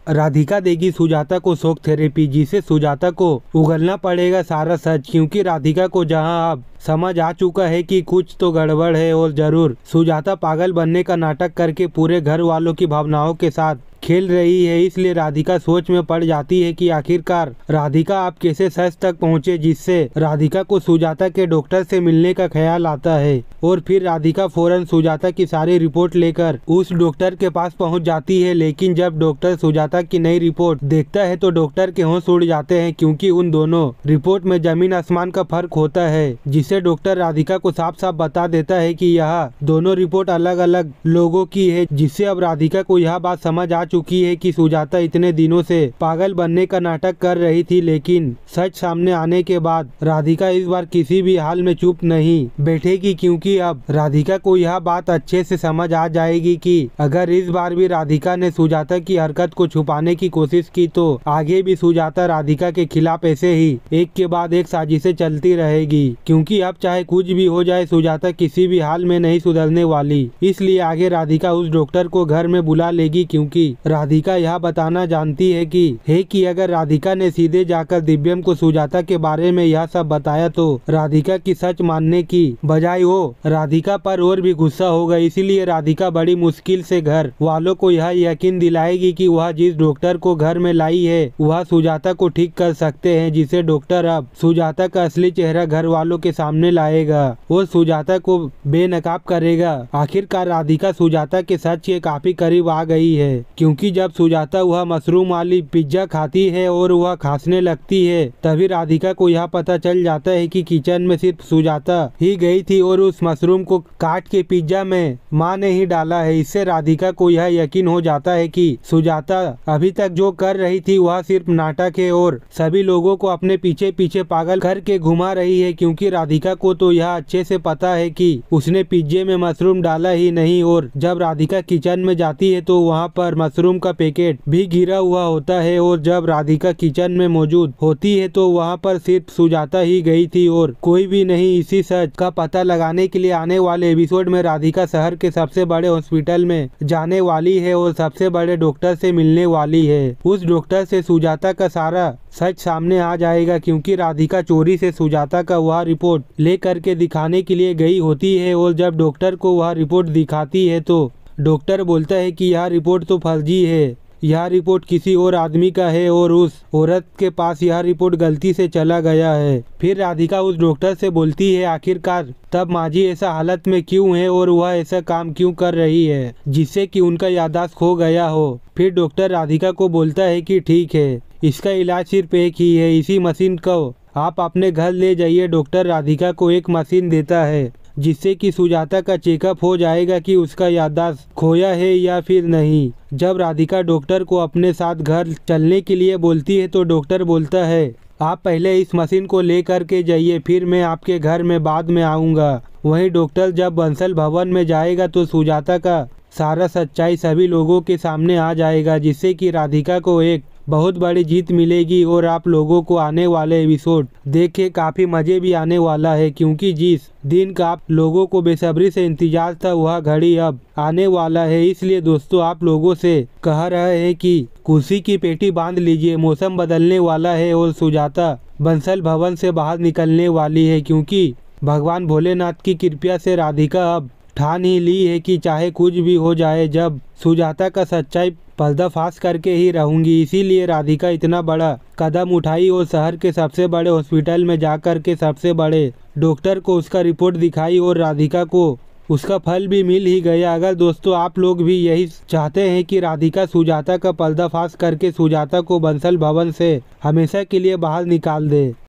राधिका देगी सुजाता को shock therapy, जिसे सुजाता को उगलना पड़ेगा सारा सच, क्योंकि राधिका को जहां अब समझ आ चुका है कि कुछ तो गड़बड़ है और जरूर सुजाता पागल बनने का नाटक करके पूरे घर वालों की भावनाओं के साथ खेल रही है। इसलिए राधिका सोच में पड़ जाती है कि आखिरकार राधिका आप कैसे सच तक पहुंचे, जिससे राधिका को सुजाता के डॉक्टर से मिलने का ख्याल आता है और फिर राधिका फौरन सुजाता की सारी रिपोर्ट लेकर उस डॉक्टर के पास पहुंच जाती है। लेकिन जब डॉक्टर सुजाता की नई रिपोर्ट देखता है तो डॉक्टर के होश उड़ जाते हैं, क्योंकि उन दोनों रिपोर्ट में जमीन आसमान का फर्क होता है, जिसे डॉक्टर राधिका को साफ साफ बता देता है कि यह दोनों रिपोर्ट अलग अलग लोगों की है। जिससे अब राधिका को यह बात समझ आ चुकी है कि सुजाता इतने दिनों से पागल बनने का नाटक कर रही थी। लेकिन सच सामने आने के बाद राधिका इस बार किसी भी हाल में चुप नहीं बैठेगी, क्योंकि अब राधिका को यह बात अच्छे से समझ आ जाएगी कि अगर इस बार भी राधिका ने सुजाता की हरकत को छुपाने की कोशिश की तो आगे भी सुजाता राधिका के खिलाफ ऐसे ही एक के बाद एक साजिशें चलती रहेगी, क्योंकि अब चाहे कुछ भी हो जाए सुजाता किसी भी हाल में नहीं सुधरने वाली। इसलिए आगे राधिका उस डॉक्टर को घर में बुला लेगी, क्योंकि राधिका यह बताना जानती है कि अगर राधिका ने सीधे जाकर दिव्यम को सुजाता के बारे में यह सब बताया तो राधिका की सच मानने की बजाय वो राधिका पर और भी गुस्सा होगा। इसीलिए राधिका बड़ी मुश्किल से घर वालों को यह यकीन दिलाएगी कि वह जिस डॉक्टर को घर में लाई है वह सुजाता को ठीक कर सकते हैं, जिसे डॉक्टर अब सुजाता का असली चेहरा घर वालों के सामने लाएगा और सुजाता को बेनकाब करेगा। आखिरकार राधिका सुजाता के सच के काफी करीब आ गई है, क्योंकि जब सुजाता वह मशरूम वाली पिज्जा खाती है और वह खांसने लगती है तभी राधिका को यह पता चल जाता है कि किचन में सिर्फ सुजाता ही गई थी और उस मशरूम को काट के पिज्जा में माँ ने ही डाला है। इससे राधिका को यह यकीन हो जाता है कि सुजाता अभी तक जो कर रही थी वह सिर्फ नाटक है और सभी लोगों को अपने पीछे पीछे पागल करके घुमा रही है, क्योंकि राधिका को तो यह अच्छे से पता है कि उसने पिज्जे में मशरूम डाला ही नहीं। और जब राधिका किचन में जाती है तो वहाँ पर मशरूम का पैकेट भी गिरा हुआ होता है और जब राधिका किचन में मौजूद होती है तो वहाँ पर सिर्फ सुजाता ही गई थी और कोई भी नहीं। इसी सच का पता लगाने के लिए आने वाले एपिसोड में राधिका शहर के सबसे बड़े हॉस्पिटल में जाने वाली है और सबसे बड़े डॉक्टर से मिलने वाली है। उस डॉक्टर से सुजाता का सारा सच सामने आ जाएगा, क्योंकि राधिका चोरी से सुजाता का वह रिपोर्ट ले करके दिखाने के लिए गई होती है और जब डॉक्टर को वह रिपोर्ट दिखाती है तो डॉक्टर बोलता है कि यह रिपोर्ट तो फर्जी है, यह रिपोर्ट किसी और आदमी का है और उस औरत के पास यह रिपोर्ट गलती से चला गया है। फिर राधिका उस डॉक्टर से बोलती है आखिरकार तब माजी ऐसा हालत में क्यों है और वह ऐसा काम क्यों कर रही है जिससे कि उनका याददाश्त खो गया हो। फिर डॉक्टर राधिका को बोलता है कि ठीक है, इसका इलाज सिर्फ एक ही है, इसी मशीन को आप अपने घर ले जाइए। डॉक्टर राधिका को एक मशीन देता है जिससे कि सुजाता का चेकअप हो जाएगा कि उसका याददाश्त खोया है या फिर नहीं। जब राधिका डॉक्टर को अपने साथ घर चलने के लिए बोलती है तो डॉक्टर बोलता है आप पहले इस मशीन को ले करके जाइए, फिर मैं आपके घर में बाद में आऊँगा। वहीं डॉक्टर जब बंसल भवन में जाएगा तो सुजाता का सारा सच्चाई सभी लोगों के सामने आ जाएगा, जिससे कि राधिका को एक बहुत बड़ी जीत मिलेगी। और आप लोगों को आने वाले एपिसोड देख के काफी मजे भी आने वाला है, क्योंकि जिस दिन का आप लोगों को बेसब्री से इंतजार था वह घड़ी अब आने वाला है। इसलिए दोस्तों आप लोगों से कह रहे हैं कि कुर्सी की पेटी बांध लीजिए, मौसम बदलने वाला है और सुजाता बंसल भवन से बाहर निकलने वाली है, क्योंकि भगवान भोलेनाथ की कृपा से राधिका अब ठान ही ली है कि चाहे कुछ भी हो जाए जब सुजाता का सच्चाई पर्दाफाश करके ही रहूंगी। इसीलिए राधिका इतना बड़ा कदम उठाई और शहर के सबसे बड़े हॉस्पिटल में जाकर के सबसे बड़े डॉक्टर को उसका रिपोर्ट दिखाई और राधिका को उसका फल भी मिल ही गया। अगर दोस्तों आप लोग भी यही चाहते हैं कि राधिका सुजाता का पर्दाफाश करके सुजाता को बंसल भवन से हमेशा के लिए बाहर निकाल दे